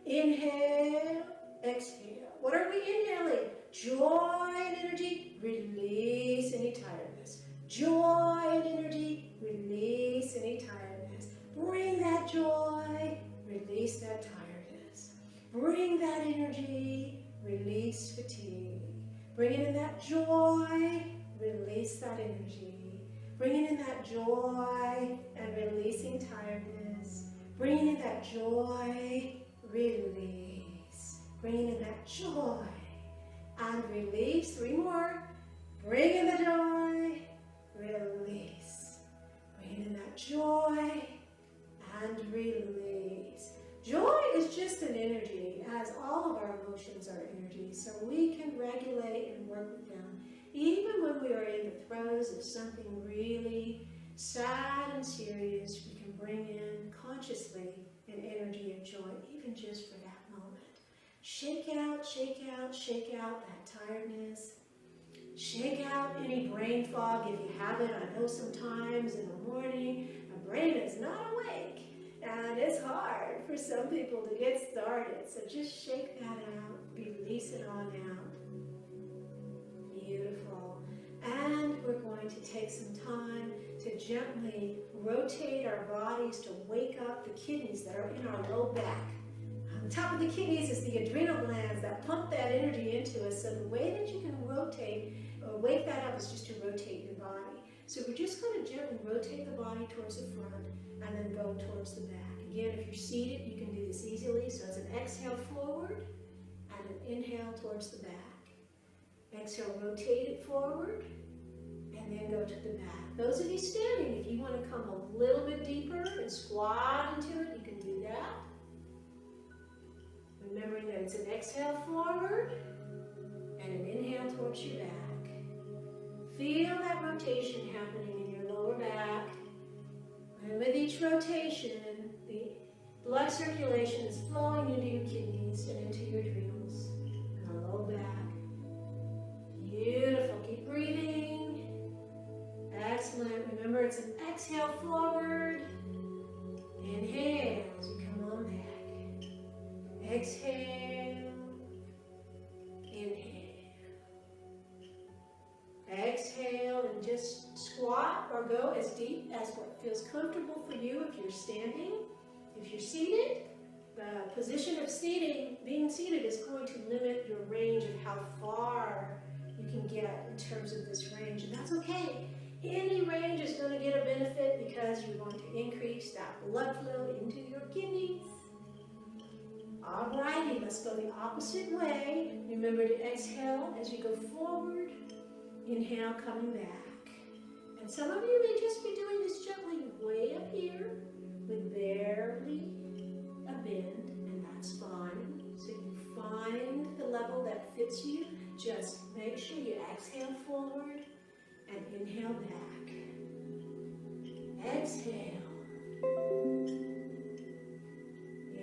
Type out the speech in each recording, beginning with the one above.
Inhale, exhale. What are we inhaling? Joy and energy, release any tiredness. Joy and energy, release any tiredness. Bring that joy, release that tiredness. Bring that energy, release fatigue. Bringing in that joy, release that energy. Bringing in that joy and releasing tiredness. Bringing in that joy, release. Bringing in that joy and release. 3 more. Bring in the joy, release. Bring in that joy and release. Joy is just an energy, as all of our emotions are energy, so we can regulate and work with them. Even when we are in the throes of something really sad and serious, we can bring in consciously an energy of joy, even just for that moment. Shake out, shake out, shake out that tiredness. Shake out any brain fog if you have it. I know sometimes in the morning, my brain is not awake. And it's hard for some people to get started. So just shake that out, release it on out. Beautiful. And we're going to take some time to gently rotate our bodies to wake up the kidneys that are in our low back. On top of the kidneys is the adrenal glands that pump that energy into us. So the way that you can rotate or wake that up is just to rotate your body. So we're just going to gently rotate the body towards the front and then go towards the back. Again, if you're seated, you can do this easily. So it's an exhale forward and an inhale towards the back. Exhale, rotate it forward and then go to the back. Those of you standing, if you want to come a little bit deeper and squat into it, you can do that. Remembering that it's an exhale forward and an inhale towards your back. Feel that rotation happening in your lower back. And with each rotation, the blood circulation is flowing into your kidneys and into your adrenals and the low back. Beautiful. Keep breathing. Excellent. Remember, it's an exhale forward. Inhale as you come on back. Exhale. Inhale. Exhale and just squat or go as deep as what feels comfortable for you if you're standing. If you're seated, the position of being seated is going to limit your range of how far you can get in terms of this range, and that's okay. Any range is going to get a benefit because you're going to increase that blood flow into your kidneys. Alrighty, let's go the opposite way. Remember to exhale as you go forward. Inhale, coming back. And some of you may just be doing this gently way up here with barely a bend, and that's fine. So you find the level that fits you. Just make sure you exhale forward and inhale back. Exhale.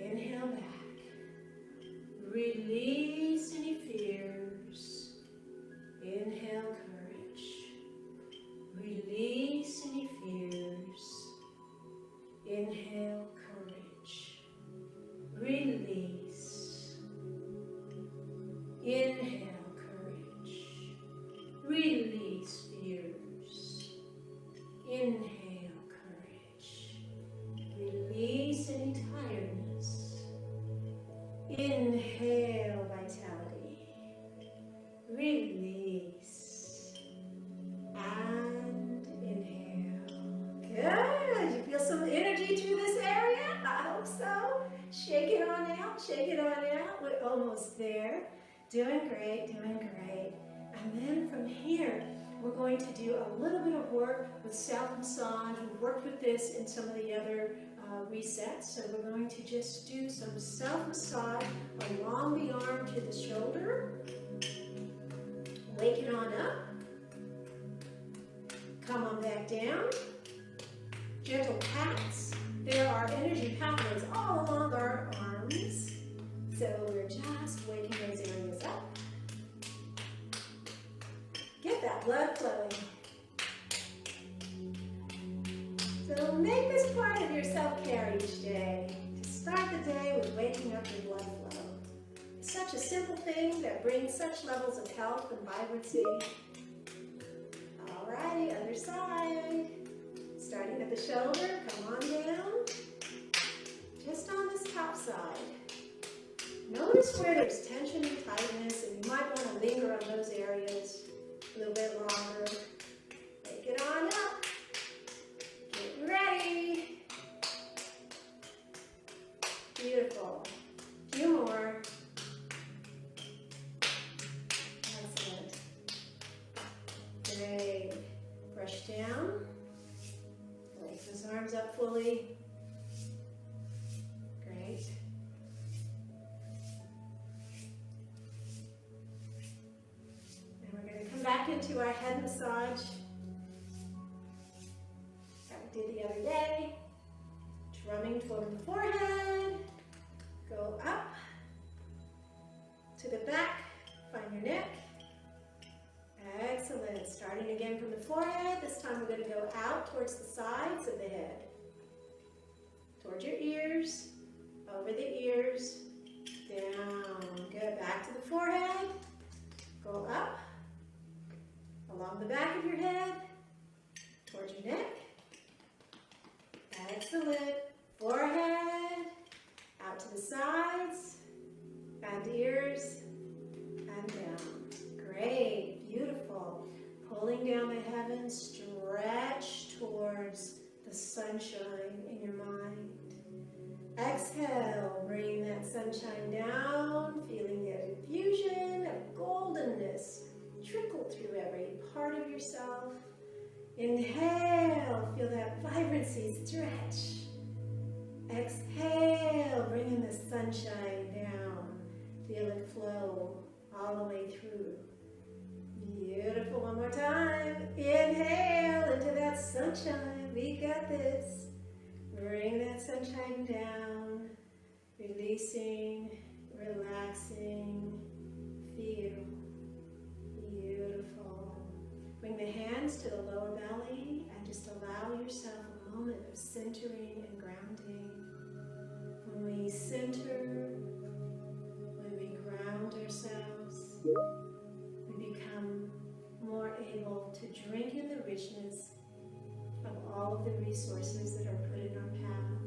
Inhale back. Release any fears. Inhale, courage. Release any fears. Inhale, courage. Release. Inhale, courage. Release fears. Inhale, courage. Release any tiredness. Inhale, vitality. Release. And inhale. Good. You feel some energy through this area? I hope so. Shake it on out. Shake it on out. We're almost there. Doing great. Doing great. And then from here, we're going to do a little bit of work with self-massage. We've worked with this in some of the other resets. So we're going to just do some self-massage along the arm to the shoulder. Wake it on up. Come on back down. Gentle pats. There are energy pathways all along our arms. So we're just waking those areas up. Get that blood flowing. So make this part of your self-care each day. To start the the day with waking up your blood flow. It's such a simple thing that brings such levels of health and vibrancy. Alrighty, other side. Starting at the shoulder, come on down. Just on this top side. Notice where there's tension and tightness, and you might want to linger on those areas a little bit longer. Take it on up. Get ready. Beautiful. A few more. Excellent. Great. Brush down. Raise those arms up fully. Great. And we're going to come back into our head massage that we did the other day. Drumming toward the forehead. Go up to the back. Find your neck. Excellent. Starting again from the forehead. This time we're going to go out towards the sides of the head. Towards your ears. Over the ears. Down. Good. Back to the forehead. Go up. Along the back of your head. Towards your neck. Excellent. Forehead. Out to the sides. And ears. And down. Great. Beautiful. Pulling down the heavens. Stretch towards the sunshine in your mind. Exhale, bring that sunshine down, feeling the infusion of goldenness trickle through every part of yourself. Inhale, feel that vibrancy stretch. Exhale, bring in the sunshine down. Feel it flow all the way through. Beautiful, one more time. Inhale into that sunshine. We got this. Bring that sunshine down, releasing, relaxing, feel beautiful. Bring the hands to the lower belly and just allow yourself a moment of centering and grounding. When we center, when we ground ourselves, we become more able to drink in the richness of all of the resources that are put in our path.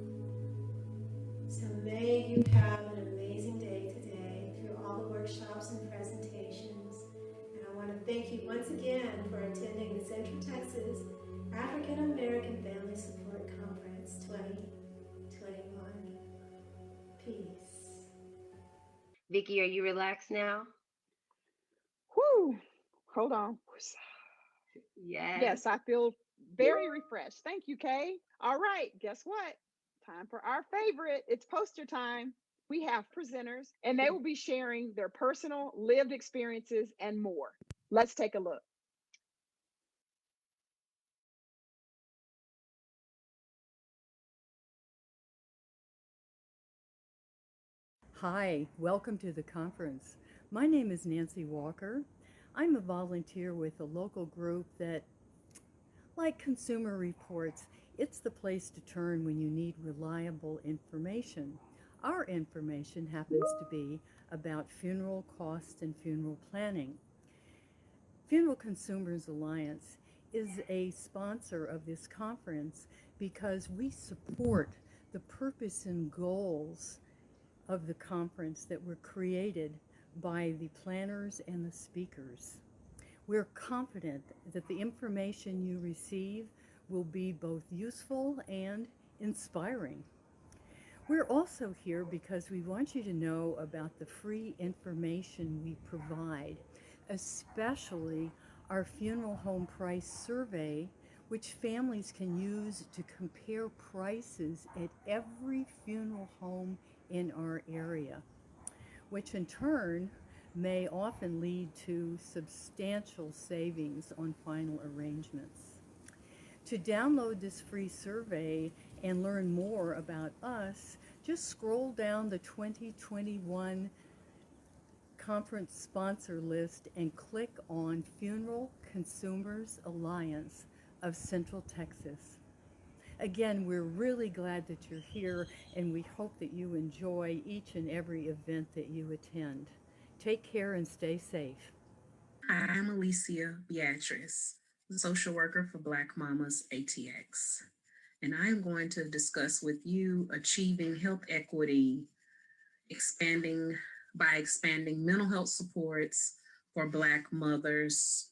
So may you have an amazing day today through all the workshops and presentations. And I want to thank you once again for attending the Central Texas African American Family Support Conference 2021. Peace. Vicki, are you relaxed now? Whew. Hold on. Yes. Yes, I feel very refreshed. Thank you, Kay. All right, guess what? Time for our favorite. It's poster time. We have presenters, and they will be sharing their personal lived experiences and more. Let's take a look. Hi, welcome to the conference. My name is Nancy Walker. I'm a volunteer with a local group that, like Consumer Reports, it's the place to turn when you need reliable information. Our information happens to be about funeral costs and funeral planning. Funeral Consumers Alliance is a sponsor of this conference because we support the purpose and goals of the conference that were created by the planners and the speakers. We're confident that the information you receive will be both useful and inspiring. We're also here because we want you to know about the free information we provide, especially our funeral home price survey, which families can use to compare prices at every funeral home in our area, which in turn may often lead to substantial savings on final arrangements. To download this free survey and learn more about us, just scroll down the 2021 conference sponsor list and click on Funeral Consumers Alliance of Central Texas. Again, we're really glad that you're here, and we hope that you enjoy each and every event that you attend. Take care and stay safe. Hi, I'm Alicia Beatrice, the social worker for Black Mamas ATX, and I am going to discuss with you achieving health equity, expanding expanding mental health supports for Black mothers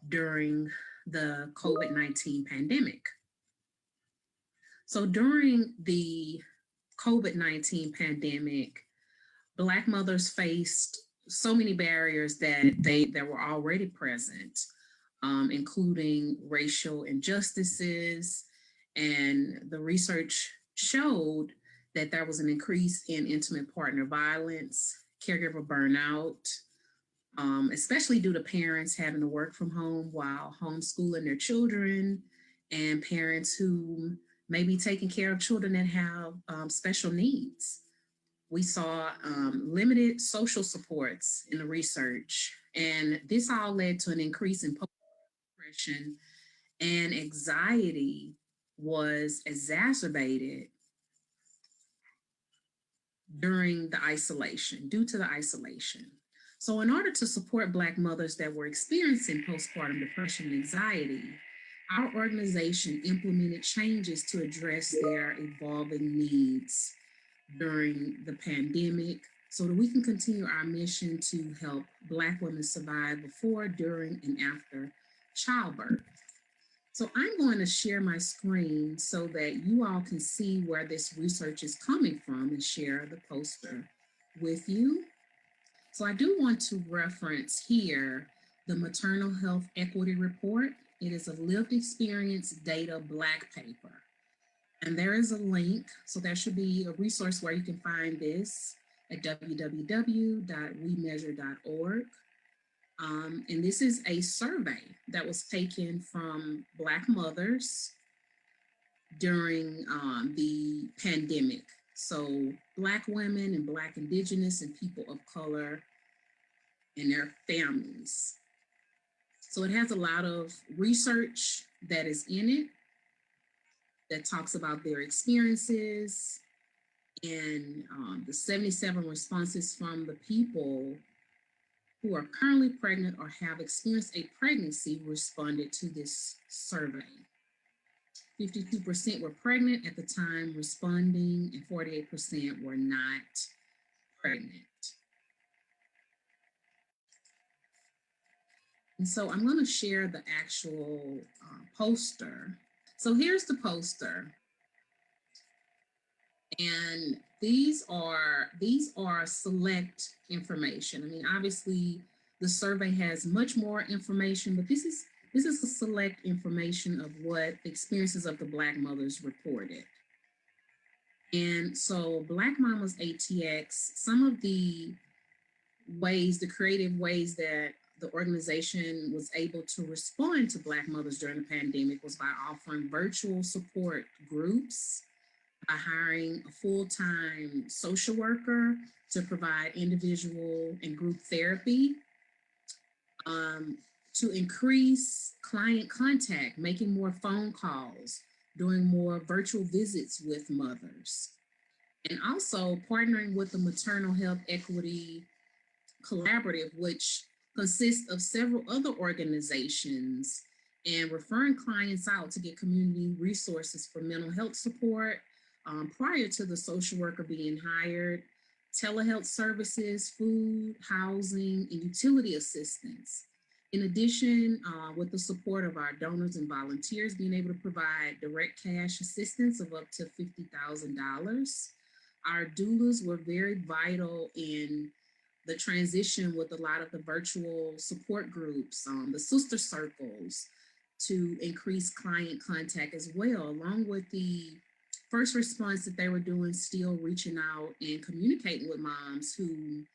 during the COVID-19 pandemic. So during the COVID-19 pandemic, Black mothers faced so many barriers that were already present, including racial injustices, and the research showed that there was an increase in intimate partner violence, caregiver burnout, especially due to parents having to work from home while homeschooling their children, and parents who may be taking care of children that have special needs. We saw limited social supports in the research, and this all led to an increase in depression, and anxiety was exacerbated due to the isolation. So, in order to support Black mothers that were experiencing postpartum depression and anxiety, our organization implemented changes to address their evolving needs during the pandemic so that we can continue our mission to help Black women survive before, during, and after childbirth. So I'm going to share my screen so that you all can see where this research is coming from and share the poster with you. So I do want to reference here the Maternal Health Equity Report. It is a lived experience data Black paper. And there is a link, so there should be a resource where you can find this at www.wemeasure.org. And this is a survey that was taken from Black mothers during the pandemic. So Black women and Black Indigenous and people of color and their families. So it has a lot of research that is in it that talks about their experiences, and the 77 responses from the people who are currently pregnant or have experienced a pregnancy responded to this survey. 52% were pregnant at the time responding, and 48% were not pregnant. And so I'm going to share the actual poster. So here's the poster. And these are select information. I mean, obviously the survey has much more information, but this is a select information of what the experiences of the Black mothers reported. And so Black Mamas ATX, some of the creative ways that the organization was able to respond to Black mothers during the pandemic was by offering virtual support groups, by hiring a full-time social worker to provide individual and group therapy, to increase client contact, making more phone calls, doing more virtual visits with mothers, and also partnering with the Maternal Health Equity Collaborative, which consists of several other organizations, and referring clients out to get community resources for mental health support prior to the social worker being hired, telehealth services, food, housing, and utility assistance. In addition, with the support of our donors and volunteers, being able to provide direct cash assistance of up to $50,000. Our doulas were very vital in the transition with a lot of the virtual support groups, the sister circles, to increase client contact as well, along with the first response that they were doing, still reaching out and communicating with moms who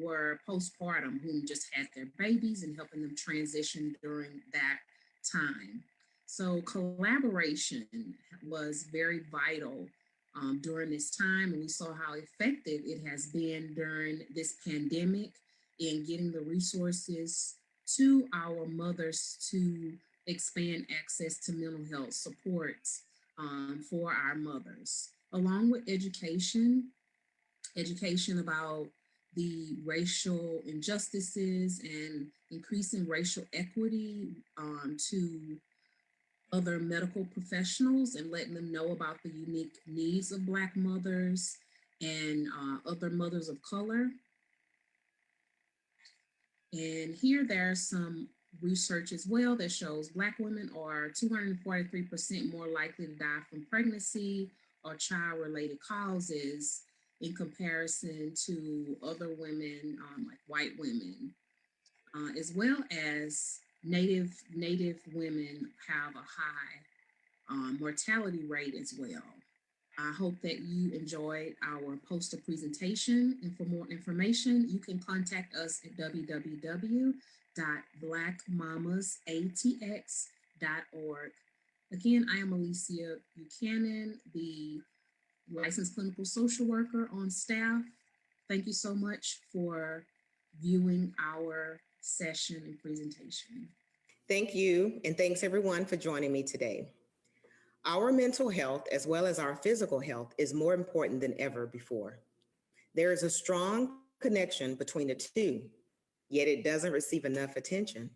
were postpartum, who just had their babies, and helping them transition during that time. So collaboration was very vital during this time, and we saw how effective it has been during this pandemic in getting the resources to our mothers to expand access to mental health supports for our mothers, along with education about the racial injustices and increasing racial equity to other medical professionals and letting them know about the unique needs of Black mothers and other mothers of color. And here there's some research as well that shows Black women are 243% more likely to die from pregnancy or child-related causes in comparison to other women, like white women, as well as Native women have a high mortality rate as well. I hope that you enjoyed our poster presentation, and for more information, you can contact us at www.blackmamasatx.org. Again, I am Alicia Buchanan, the licensed clinical social worker on staff. Thank you so much for viewing our session and presentation. Thank you, and thanks everyone for joining me today. Our mental health, as well as our physical health, is more important than ever before. There is a strong connection between the two, yet it doesn't receive enough attention.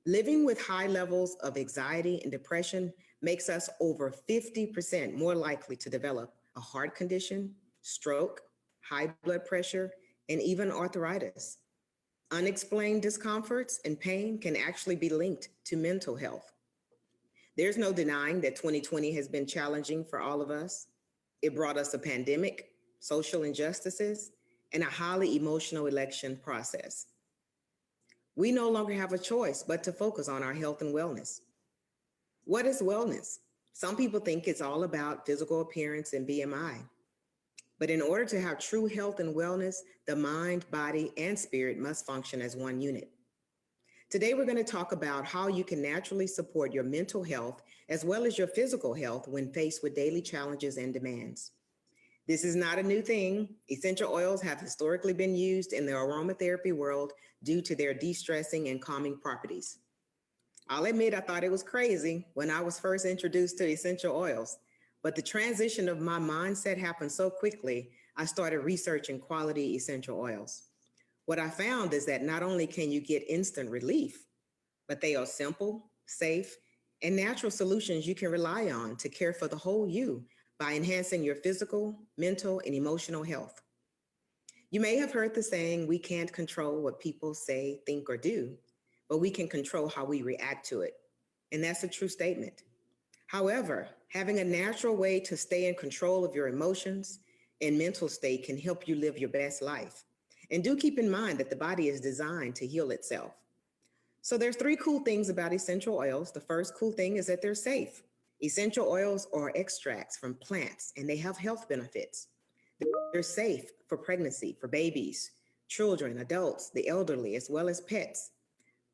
Living with high levels of anxiety and depression makes us over 50% more likely to develop a heart condition, stroke, high blood pressure, and even arthritis. Unexplained discomforts and pain can actually be linked to mental health. There's no denying that 2020 has been challenging for all of us. It brought us a pandemic, social injustices, and a highly emotional election process. We no longer have a choice but to focus on our health and wellness. What is wellness? Some people think it's all about physical appearance and BMI. But in order to have true health and wellness, the mind, body, and spirit must function as one unit. Today, we're going to talk about how you can naturally support your mental health as well as your physical health when faced with daily challenges and demands. This is not a new thing. Essential oils have historically been used in the aromatherapy world due to their de-stressing and calming properties. I'll admit I thought it was crazy when I was first introduced to essential oils, but the transition of my mindset happened so quickly, I started researching quality essential oils. What I found is that not only can you get instant relief, but they are simple, safe, and natural solutions you can rely on to care for the whole you by enhancing your physical, mental, and emotional health. You may have heard the saying, we can't control what people say, think, or do, but we can control how we react to it. And that's a true statement. However, having a natural way to stay in control of your emotions and mental state can help you live your best life. And do keep in mind that the body is designed to heal itself. So there's 3 cool things about essential oils. The first cool thing is that they're safe. Essential oils are extracts from plants, and they have health benefits. They're safe for pregnancy, for babies, children, adults, the elderly, as well as pets.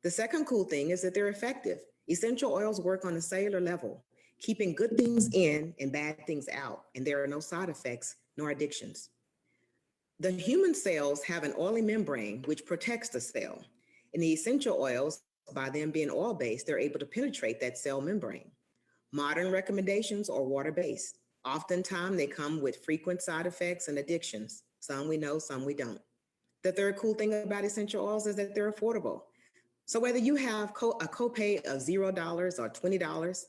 The second cool thing is that they're effective. Essential oils work on a cellular level, keeping good things in and bad things out, and there are no side effects nor addictions. The human cells have an oily membrane which protects the cell. And the essential oils, by them being oil-based, they're able to penetrate that cell membrane. Modern recommendations are water-based. Oftentimes, they come with frequent side effects and addictions. Some we know, some we don't. The third cool thing about essential oils is that they're affordable. So whether you have a copay of $0 or $20,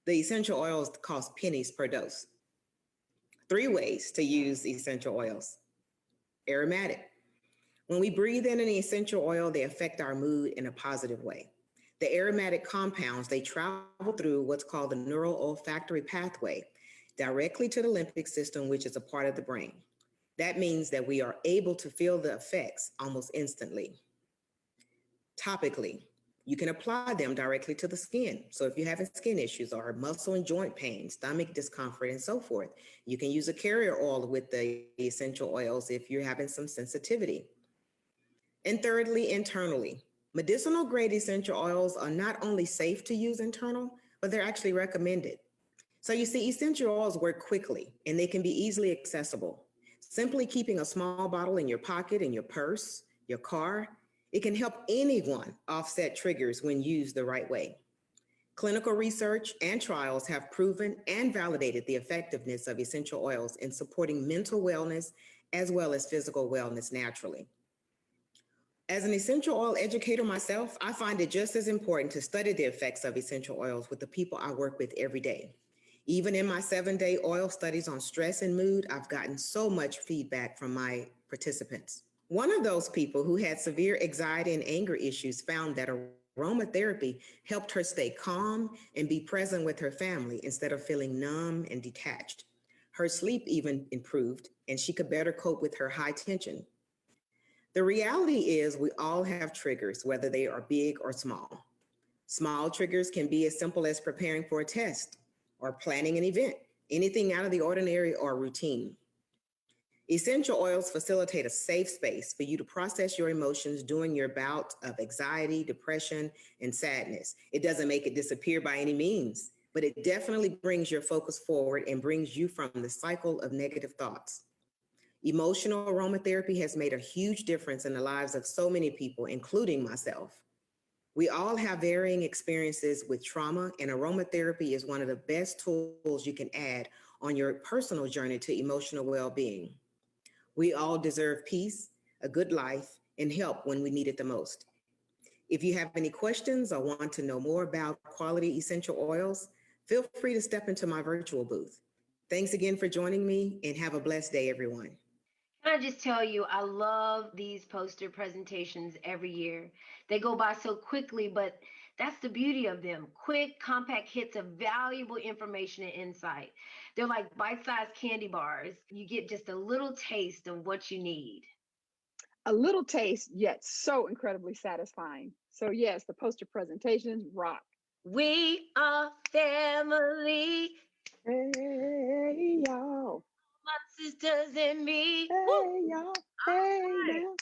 the essential oils cost pennies per dose. 3 ways to use essential oils. Aromatic. When we breathe in an essential oil, they affect our mood in a positive way. The aromatic compounds, they travel through what's called the neural olfactory pathway directly to the limbic system, which is a part of the brain. That means that we are able to feel the effects almost instantly. Topically, you can apply them directly to the skin. So if you're having skin issues or muscle and joint pain, stomach discomfort, and so forth, you can use a carrier oil with the essential oils if you're having some sensitivity. And thirdly, internally, medicinal grade essential oils are not only safe to use internal, but they're actually recommended. So you see, essential oils work quickly and they can be easily accessible. Simply keeping a small bottle in your pocket, in your purse, your car, it can help anyone offset triggers when used the right way. Clinical research and trials have proven and validated the effectiveness of essential oils in supporting mental wellness as well as physical wellness naturally. As an essential oil educator myself, I find it just as important to study the effects of essential oils with the people I work with every day. Even in my 7-day oil studies on stress and mood, I've gotten so much feedback from my participants. One of those people who had severe anxiety and anger issues found that aromatherapy helped her stay calm and be present with her family instead of feeling numb and detached. Her sleep even improved, and she could better cope with her high tension. The reality is we all have triggers, whether they are big or small. Small triggers can be as simple as preparing for a test or planning an event, anything out of the ordinary or routine. Essential oils facilitate a safe space for you to process your emotions during your bout of anxiety, depression, and sadness. It doesn't make it disappear by any means, but it definitely brings your focus forward and brings you from the cycle of negative thoughts. Emotional aromatherapy has made a huge difference in the lives of so many people, including myself. We all have varying experiences with trauma, and aromatherapy is one of the best tools you can add on your personal journey to emotional well-being. We all deserve peace, a good life, and help when we need it the most. If you have any questions or want to know more about quality essential oils, feel free to step into my virtual booth. Thanks again for joining me, and have a blessed day, everyone. Can I just tell you, I love these poster presentations every year. They go by so quickly, but that's the beauty of them. Quick, compact hits of valuable information and insight. They're like bite-sized candy bars. You get just a little taste of what you need. A little taste, yet so incredibly satisfying. So yes, the poster presentations rock. We are family. Hey, y'all. My sisters and me. Hey, Woo! y'all. Hey, Right. now.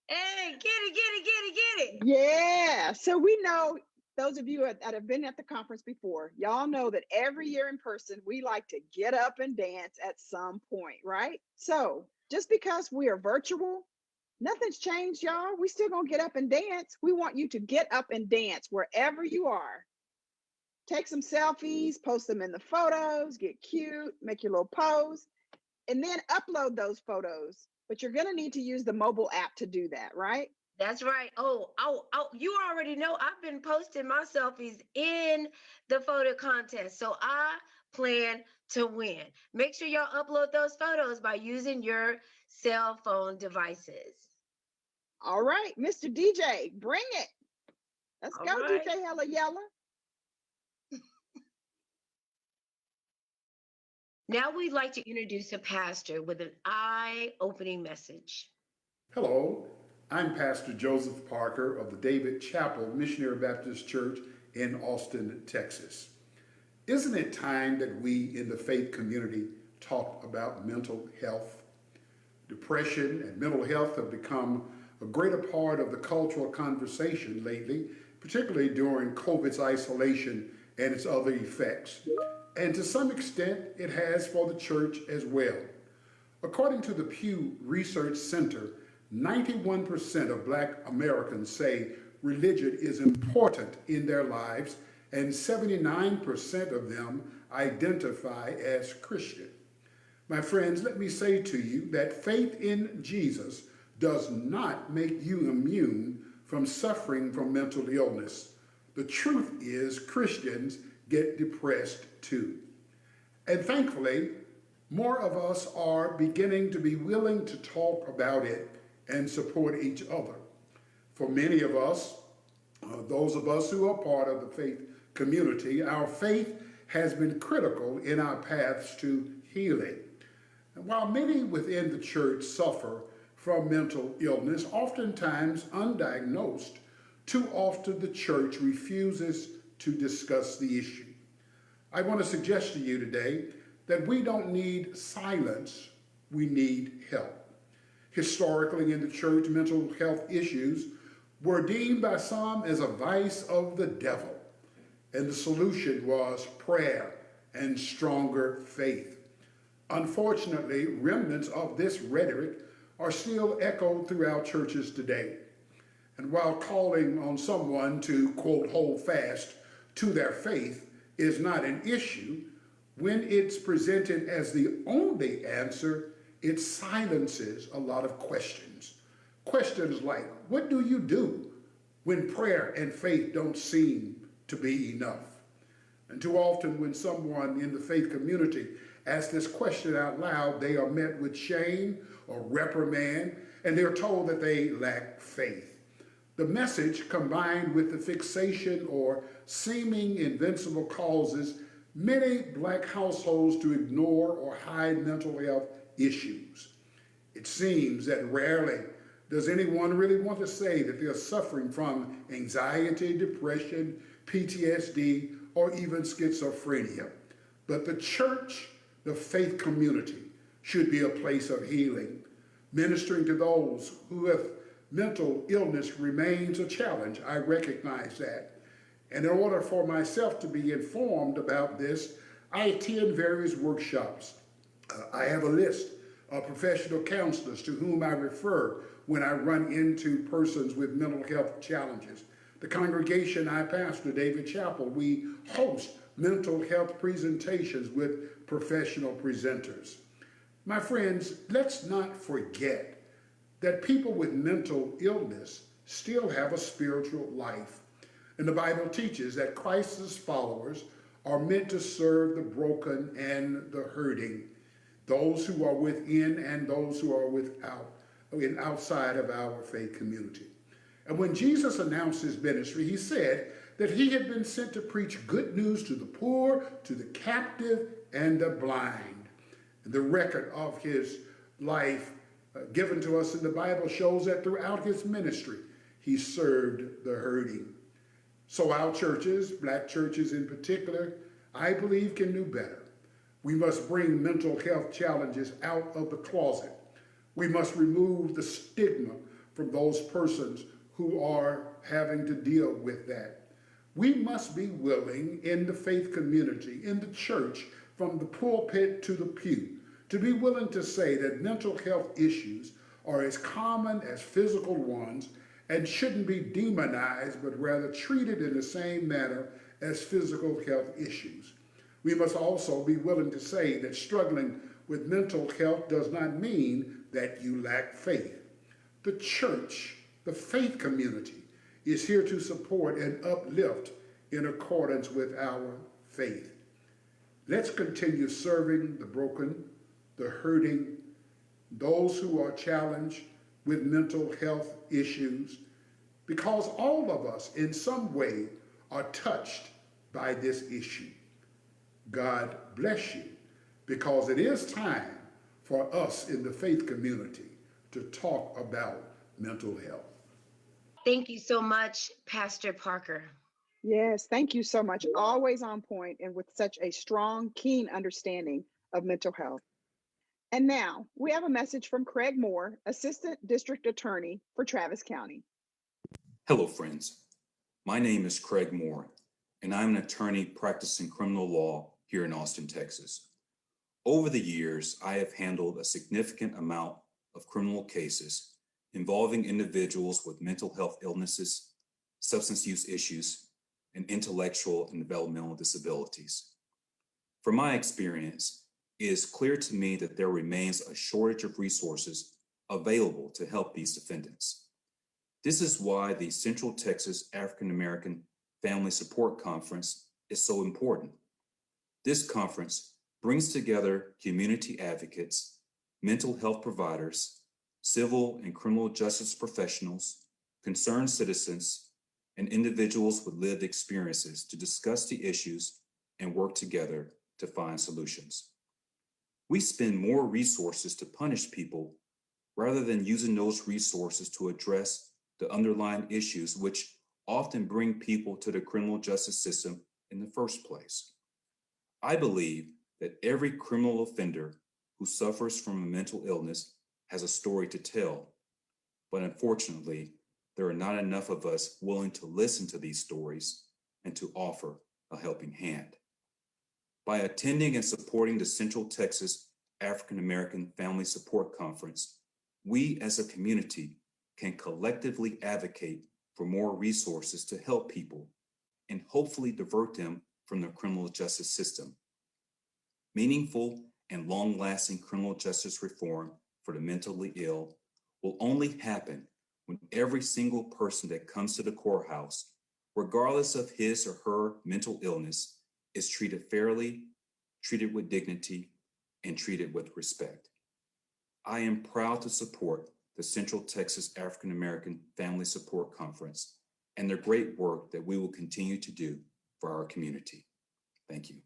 Hey, get it. Yeah. So we know, those of you that have been at the conference before, y'all know that every year in person, we like to get up and dance at some point, right? So just because we are virtual, nothing's changed, y'all. We still gonna get up and dance. We want you to get up and dance wherever you are. Take some selfies, post them in the photos, get cute, make your little pose, and then upload those photos. But you're gonna need to use the mobile app to do that, right? That's right. Oh, you already know I've been posting my selfies in the photo contest. So I plan to win. Make sure y'all upload those photos by using your cell phone devices. All right, Mr. DJ, bring it. Let's All go, right. DJ Hella Yella. Now we'd like to introduce a pastor with an eye-opening message. Hello, I'm Pastor Joseph Parker of the David Chapel Missionary Baptist Church in Austin, Texas. Isn't it time that we in the faith community talk about mental health? Depression and mental health have become a greater part of the cultural conversation lately, particularly during COVID's isolation and its other effects. And to some extent, it has for the church as well. According to the Pew Research Center, 91% of Black Americans say religion is important in their lives, and 79% of them identify as Christian. My friends, let me say to you that faith in Jesus does not make you immune from suffering from mental illness. The truth is, Christians get depressed too. And thankfully, more of us are beginning to be willing to talk about it and support each other. For many of us, those of us who are part of the faith community, our faith has been critical in our paths to healing. And while many within the church suffer from mental illness, oftentimes undiagnosed, too often the church refuses to discuss the issue. I want to suggest to you today that we don't need silence, we need help. Historically in the church, mental health issues were deemed by some as a vice of the devil, and the solution was prayer and stronger faith. Unfortunately, remnants of this rhetoric are still echoed throughout churches today. And while calling on someone to, quote, hold fast to their faith is not an issue, when it's presented as the only answer, it silences a lot of questions. Questions like, what do you do when prayer and faith don't seem to be enough? And too often when someone in the faith community asks this question out loud, they are met with shame or reprimand, and they're told that they lack faith. The message, combined with the fixation or seeming invincible, causes many Black households to ignore or hide mental health issues. It seems that rarely does anyone really want to say that they're suffering from anxiety, depression, PTSD, or even schizophrenia. But the church, the faith community, should be a place of healing. Ministering to those who have mental illness remains a challenge. I recognize that. And in order for myself to be informed about this, I attend various workshops. I have a list of professional counselors to whom I refer when I run into persons with mental health challenges. The congregation I pastor, David Chapel, we host mental health presentations with professional presenters. My friends, let's not forget that people with mental illness still have a spiritual life. And the Bible teaches that Christ's followers are meant to serve the broken and the hurting, those who are within and those who are outside of our faith community. And when Jesus announced his ministry, he said that he had been sent to preach good news to the poor, to the captive, and the blind. And the record of his life given to us in the Bible shows that throughout his ministry, he served the hurting. So our churches, Black churches in particular, I believe can do better. We must bring mental health challenges out of the closet. We must remove the stigma from those persons who are having to deal with that. We must be willing in the faith community, in the church, from the pulpit to the pew, to be willing to say that mental health issues are as common as physical ones and shouldn't be demonized, but rather treated in the same manner as physical health issues. We must also be willing to say that struggling with mental health does not mean that you lack faith. The church, the faith community, is here to support and uplift in accordance with our faith. Let's continue serving the broken, the hurting, those who are challenged with mental health issues, because all of us in some way are touched by this issue. God bless you, because it is time for us in the faith community to talk about mental health. Thank you so much, Pastor Parker. Yes, thank you so much. Always on point and with such a strong, keen understanding of mental health. And now we have a message from Craig Moore, Assistant District Attorney for Travis County. Hello, friends. My name is Craig Moore, and I'm an attorney practicing criminal law here in Austin, Texas. Over the years, I have handled a significant amount of criminal cases involving individuals with mental health illnesses, substance use issues, and intellectual and developmental disabilities. From my experience, it is clear to me that there remains a shortage of resources available to help these defendants. This is why the Central Texas African American Family Support Conference is so important. This conference brings together community advocates, mental health providers, civil and criminal justice professionals, concerned citizens, and individuals with lived experiences to discuss the issues and work together to find solutions. We spend more resources to punish people rather than using those resources to address the underlying issues which often bring people to the criminal justice system in the first place. I believe that every criminal offender who suffers from a mental illness has a story to tell, but unfortunately, there are not enough of us willing to listen to these stories and to offer a helping hand. By attending and supporting the Central Texas African American Family Support Conference, we as a community can collectively advocate for more resources to help people and hopefully divert them from the criminal justice system. Meaningful and long-lasting criminal justice reform for the mentally ill will only happen when every single person that comes to the courthouse, regardless of his or her mental illness, is treated fairly, treated with dignity, and treated with respect. I am proud to support the Central Texas African American Family Support Conference and their great work that we will continue to do for our community. Thank you.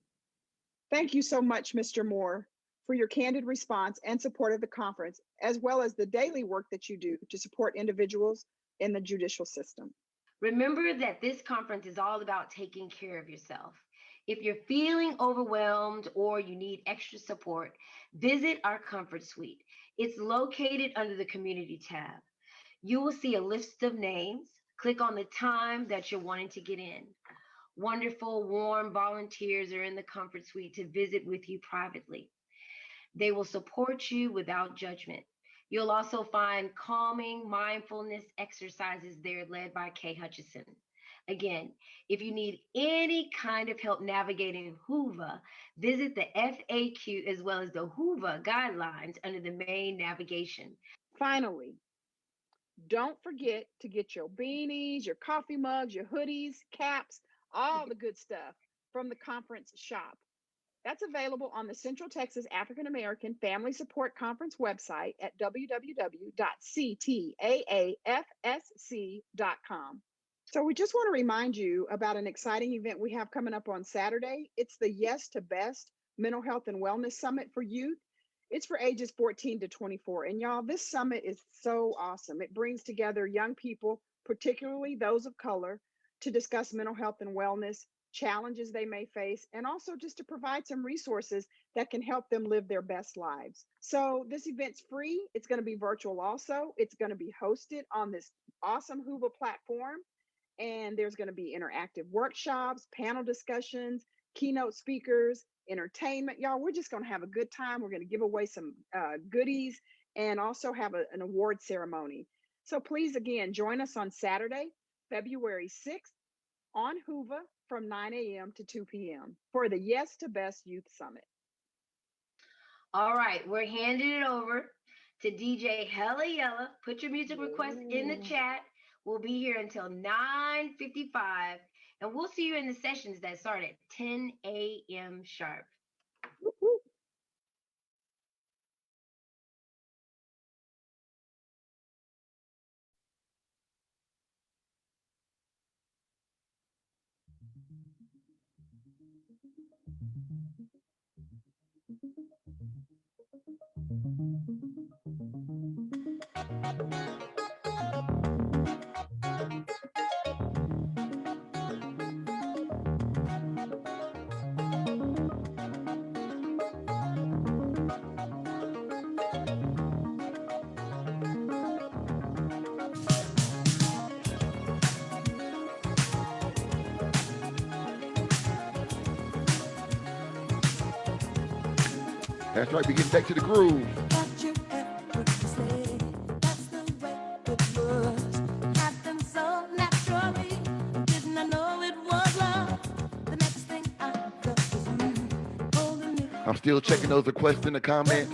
Thank you so much, Mr. Moore, for your candid response and support of the conference, as well as the daily work that you do to support individuals in the judicial system. Remember that this conference is all about taking care of yourself. If you're feeling overwhelmed or you need extra support, visit our comfort suite. It's located under the community tab. You will see a list of names. Click on the time that you're wanting to get in. Wonderful, warm volunteers are in the comfort suite to visit with you privately. They will support you without judgment. You'll also find calming mindfulness exercises there led by Kay Hutchison. Again, if you need any kind of help navigating HOOVA, visit the FAQ as well as the HOOVA guidelines under the main navigation. Finally, don't forget to get your beanies, your coffee mugs, your hoodies, caps, all the good stuff from the conference shop. That's available on the Central Texas African American Family Support Conference website at www.ctaafsc.com. So we just want to remind you about an exciting event we have coming up on Saturday. It's the Yes to Best Mental Health and Wellness Summit for youth. It's for ages 14 to 24. And y'all, this summit is so awesome. It brings together young people, particularly those of color, to discuss mental health and wellness, challenges they may face, and also just to provide some resources that can help them live their best lives. So this event's free. It's going to be virtual also. It's going to be hosted on this awesome HOOVA platform. And there's going to be interactive workshops, panel discussions, keynote speakers, entertainment. Y'all, we're just going to have a good time. We're going to give away some goodies and also have an award ceremony. So please, again, join us on Saturday, February 6th on HOOVA from 9 a.m. to 2 p.m. for the Yes to Best Youth Summit. All right, we're handing it over to DJ Hella Yella. Put your music request in the chat. We'll be here until 9:55, and we'll see you in the sessions that start at 10 a.m. sharp. Woo-hoo. That's right, we getting back to the groove. I'm still checking those requests in the comments.